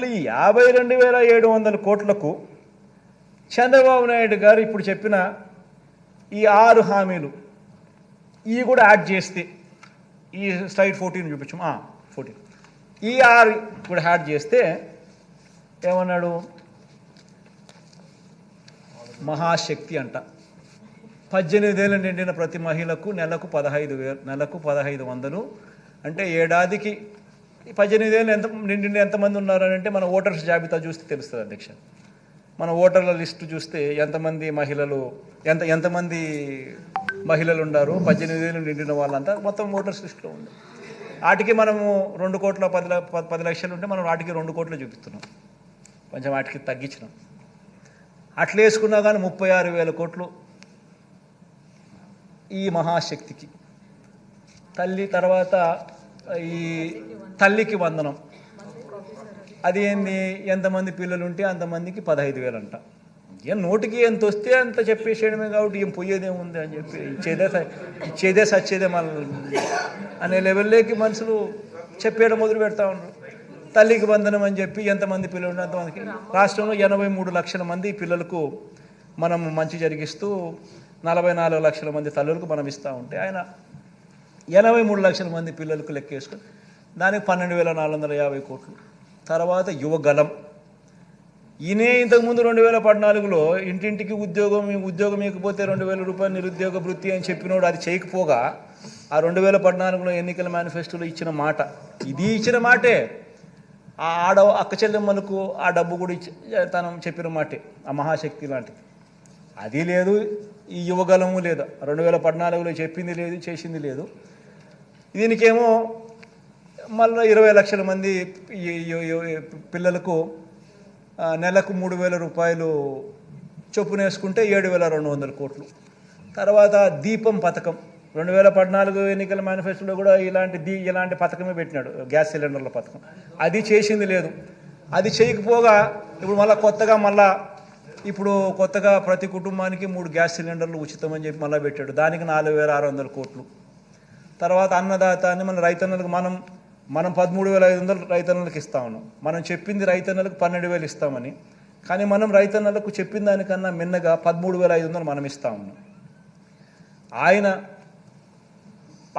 ఈ 52,700 కోట్లకు చంద్రబాబు నాయుడు గారు ఇప్పుడు చెప్పిన ఈ 6 హామీలు ఇవి కూడా యాడ్ చేస్తే ఈ స్లైడ్ 14 చూపించు 14 ఈ 6 కూడా యాడ్ చేస్తే ఏమన్నాడు మహాశక్తి అంట 18 ఏళ్ళు నిండిన ప్రతి మహిళకు నెలకు 1500 అంటే ఏడాదికి 18 ఏళ్ళు నిండిన ఎంతమంది ఉన్నారు అని అంటే మన ఓటర్స్ జాబితా చూస్తే తెలుస్తుంది అధ్యక్ష. మన ఓటర్ల లిస్టు చూస్తే ఎంతమంది మహిళలు ఉన్నారు 18 ఏళ్ళు నిండిన వాళ్ళంతా మొత్తం ఓటర్స్ లిస్టులో ఉంది. వాటికి మనము 2,10 లక్షలు ఉంటే మనం వాటికి 2 కోట్లు చూపిస్తున్నాం, కొంచెం వాటికి తగ్గించినాం. అట్లా వేసుకున్నా కానీ 36,000 కోట్లు ఈ మహాశక్తికి. తల్లి తర్వాత ఈ తల్లికి వందనం, అది ఏంది ఎంతమంది పిల్లలు ఉంటే అంతమందికి 15,000 అంట. ఏం నోటికి ఎంత వస్తే అంత చెప్పేసేయడమే కాబట్టి ఏం పోయేదేముంది అని చెప్పి ఇచ్చేదే సచ్చేదే మన అనే లెవెల్లోకి మనుషులు చెప్పేయడం మొదలు పెడతా ఉన్నారు. తల్లికి వందనం అని చెప్పి ఎంతమంది పిల్లలు ఉంటే అంతమందికి. రాష్ట్రంలో 83 లక్షల మంది పిల్లలకు మనం మంచి జరిగిస్తూ 44 లక్షల మంది తల్లులకు మనం ఇస్తూ ఉంటే ఆయన 83 లక్షల మంది పిల్లలకు లెక్కేసుకొని దానికి 12,450 కోట్లు. తర్వాత యువగలం ఈయనే ఇంతకుముందు 2014లో ఇంటింటికి ఉద్యోగం ఇకపోతే 2,000 రూపాయలు నిరుద్యోగ వృత్తి అని చెప్పినోడు అది చేయకపోగా ఆ 2014లో ఎన్నికల మేనిఫెస్టోలో ఇచ్చిన మాట, ఇది ఇచ్చిన మాటే. ఆ అక్క చెల్లెమ్మలకు ఆ డబ్బు కూడా తను చెప్పిన మాటే, ఆ మహాశక్తి లాంటిది. అది లేదు, ఈ యువగలము లేదు. 2014లో చెప్పింది లేదు, చేసింది లేదు. దీనికేమో మళ్ళీ 20 లక్షల మంది పిల్లలకు నెలకు 3,000 రూపాయలు చొప్పున వేసుకుంటే 7,200 కోట్లు. తర్వాత దీపం పథకం 2014 ఎన్నికల మేనిఫెస్టోలో కూడా ఇలాంటి పథకమే పెట్టినాడు, గ్యాస్ సిలిండర్ల పథకం. అది చేసింది లేదు. అది చేయకపోగా ఇప్పుడు కొత్తగా ప్రతి కుటుంబానికి 3 గ్యాస్ సిలిండర్లు ఉచితమని చెప్పి మళ్ళీ పెట్టాడు, దానికి 4,600 కోట్లు. తర్వాత అన్నదాత అని మన రైతన్నలకు మనం 13,500 రైతన్నలకు ఇస్తా ఉన్నాం. మనం చెప్పింది రైతన్నలకు 12,000 ఇస్తామని, కానీ మనం రైతన్నలకు చెప్పిన దానికన్నా మిన్నగా 13,500 మనం ఇస్తా ఉన్నాం.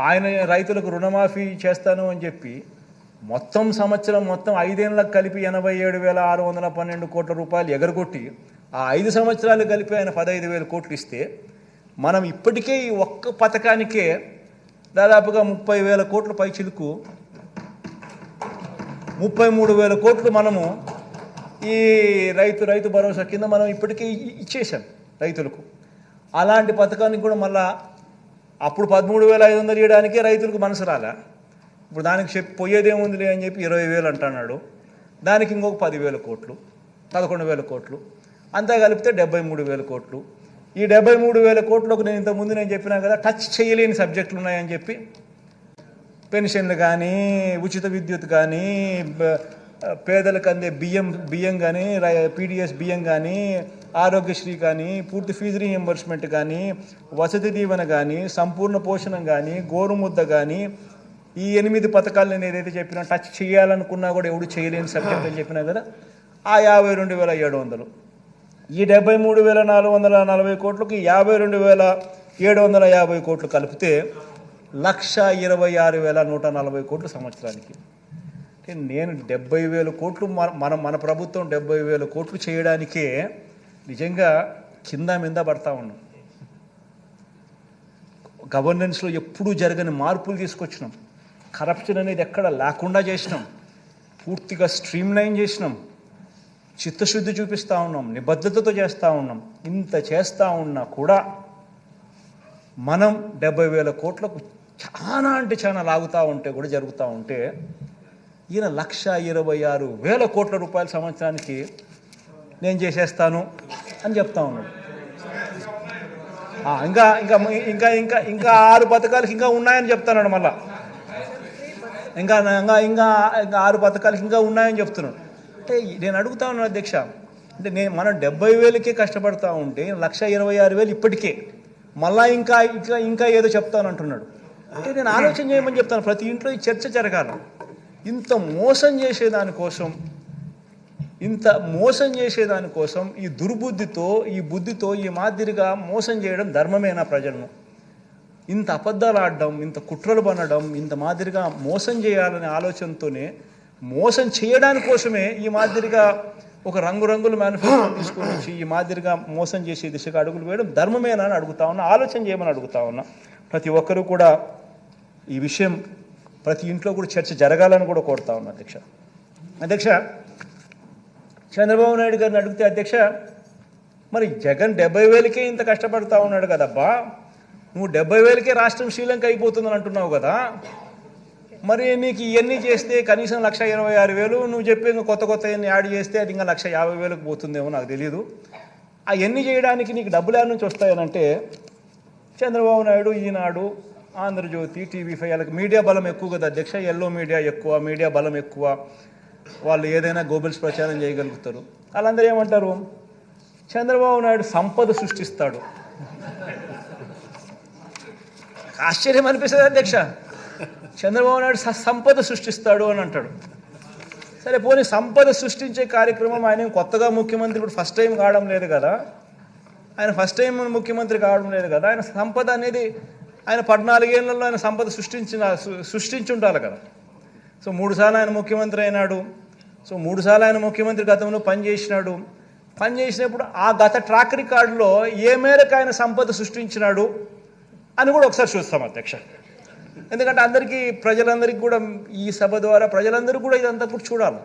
ఆయన రైతులకు రుణమాఫీ చేస్తాను అని చెప్పి మొత్తం 5 ఏళ్ళకు కలిపి 87,612 కోట్ల రూపాయలు ఎగరగొట్టి ఆ 5 సంవత్సరాలు కలిపి ఆయన 15,000 కోట్లు ఇస్తే మనం ఇప్పటికే ఈ ఒక్క పథకానికే దాదాపుగా 30,000 కోట్ల పైచిలుకు 33,000 కోట్లు మనము ఈ రైతు భరోసా కింద మనం ఇప్పటికే ఇచ్చేసాం రైతులకు. అలాంటి పథకానికి కూడా మళ్ళా అప్పుడు 13,500 ఇవ్వడానికే రైతులకు మనసు రాలే. ఇప్పుడు దానికి పోయేదేముందిలే అని చెప్పి 20,000 అంటున్నాడు. దానికి ఇంకొక 10,000 కోట్లు, 11,000 కోట్లు, అంతా కలిపితే 73,000 కోట్లు. ఈ 73,000 కోట్లకు నేను చెప్పినా కదా, టచ్ చేయలేని సబ్జెక్టులు ఉన్నాయని చెప్పి పెన్షన్లు కానీ, ఉచిత విద్యుత్ కానీ, పేదలకు అందే బియ్యం కానీ, పీడిఎస్ బియ్యం కానీ, ఆరోగ్యశ్రీ కానీ, పూర్తి ఫీజు రీఎంబర్స్మెంట్ కానీ, వసతి దీవెన కానీ, సంపూర్ణ పోషణం కానీ, గోరుముద్ద కానీ, ఈ 8 పథకాలు నేను ఏదైతే చెప్పినా టచ్ చేయాలనుకున్నా కూడా ఎవడు చేయలేని సబ్జెక్ట్ అని చెప్పినా కదా, ఆ 52,700. ఈ 73,440 కోట్లకి 52,750 కోట్లు కలిపితే 1,26,140 కోట్లు సంవత్సరానికి. అంటే నేను 70,000 కోట్లు మన ప్రభుత్వం 70,000 కోట్లు చేయడానికే నిజంగా కింద మీద పడతా ఉన్నాం. గవర్నెన్స్లో ఎప్పుడూ జరగని మార్పులు తీసుకొచ్చినాం. కరప్షన్ అనేది ఎక్కడ లేకుండా చేసినాం, పూర్తిగా స్ట్రీమ్లైన్ చేసినాం, చిత్తశుద్ధి చూపిస్తూ ఉన్నాం, నిబద్ధతతో చేస్తూ ఉన్నాం. ఇంత చేస్తూ ఉన్నా కూడా మనం 70,000 కోట్లకు చాలా లాగుతూ ఉంటే కూడా జరుగుతూ ఉంటే ఈయన 1,26,000 కోట్ల రూపాయల సంవత్సరానికి నేను చేసేస్తాను అని చెప్తా ఉన్నాడు. ఇంకా ఇంకా ఇంకా ఇంకా ఇంకా 6 పథకాలకి ఇంకా ఉన్నాయని చెప్తున్నాడు. మళ్ళా ఇంకా ఇంకా ఇంకా ఇంకా 6 పథకాలకి ఇంకా ఉన్నాయని చెప్తున్నాడు. అంటే నేను అడుగుతా ఉన్నాను అధ్యక్ష, అంటే మనం 70,000కే కష్టపడతా ఉంటే 1,26,000 ఇప్పటికే మళ్ళా ఇంకా ఇంకా ఇంకా ఏదో చెప్తానంటున్నాడు. అంటే నేను ఆలోచన చేయమని చెప్తాను. ప్రతి ఇంట్లో ఈ చర్చ జరగాలి. ఇంత మోసం చేసేదానికోసం ఇంత మోసం చేసేదానికోసం ఈ దుర్బుద్ధితో ఈ బుద్ధితో ఈ మాదిరిగా మోసం చేయడం ధర్మమేనా ప్రజలను? ఇంత అబద్ధాలు ఆడడం, ఇంత కుట్రలు పనడం, ఇంత మాదిరిగా మోసం చేయాలనే ఆలోచనతోనే మోసం చేయడానికి కోసమే ఈ మాదిరిగా ఒక రంగురంగుల మేనిఫెస్టో తీసుకొని వచ్చి ఈ మాదిరిగా మోసం చేసే దిశగా అడుగులు వేయడం ధర్మమేనా అని అడుగుతా ఉన్నా, ఆలోచన చేయమని అడుగుతా ఉన్నా. ప్రతి ఒక్కరూ కూడా ఈ విషయం ప్రతి ఇంట్లో కూడా చర్చ జరగాలని కూడా కోరుతా ఉన్నా. అధ్యక్ష చంద్రబాబు నాయుడు గారిని అడిగితే, అధ్యక్ష మరి జగన్ 70,000కే ఇంత కష్టపడతా ఉన్నాడు కదబ్బా, నువ్వు 70,000కే రాష్ట్రం శ్రీలంక అయిపోతుందని అంటున్నావు కదా, మరి నీకు ఇవన్నీ చేస్తే కనీసం 1,26,000 నువ్వు చెప్పి ఇంకా కొత్త ఎన్ని యాడ్ చేస్తే అది ఇంకా 1,50,000కు పోతుందేమో నాకు తెలియదు. అవన్నీ చేయడానికి నీకు డబ్బులు యాడ్ నుంచి వస్తాయనంటే చంద్రబాబు నాయుడు, ఈనాడు, ఆంధ్రజ్యోతి, TV5 వాళ్ళకి మీడియా బలం ఎక్కువ కదా అధ్యక్ష, ఎల్లో మీడియా ఎక్కువ, మీడియా బలం ఎక్కువ, వాళ్ళు ఏదైనా గోబెల్స్ ప్రచారం చేయగలుగుతారు. వాళ్ళందరూ ఏమంటారు, చంద్రబాబు నాయుడు సంపద సృష్టిస్తాడు. ఆశ్చర్యం అనిపిస్తుంది అధ్యక్ష, చంద్రబాబు నాయుడు సంపద సృష్టిస్తాడు అని అంటాడు. సరే పోనీ సంపద సృష్టించే కార్యక్రమం ఆయన కొత్తగా ముఖ్యమంత్రి ఇప్పుడు ఫస్ట్ టైం కావడం లేదు కదా, ఆయన ఫస్ట్ టైం ముఖ్యమంత్రి కావడం లేదు కదా, ఆయన సంపద అనేది ఆయన 14 ఏళ్లలో ఆయన సంపద సృష్టించుంటారు కదా. సో 3 సార్లు ఆయన ముఖ్యమంత్రి అయినాడు. సో 3 సార్లు ఆయన ముఖ్యమంత్రి గతంలో పనిచేసినప్పుడు ఆ గత ట్రాక్ రికార్డులో ఏ మేరకు ఆయన సంపద సృష్టించినాడు అని కూడా ఒకసారి చూస్తాం అధ్యక్ష. ఎందుకంటే ప్రజలందరికీ కూడా ఈ సభ ద్వారా ప్రజలందరూ కూడా ఇదంతా కూడా చూడాలి.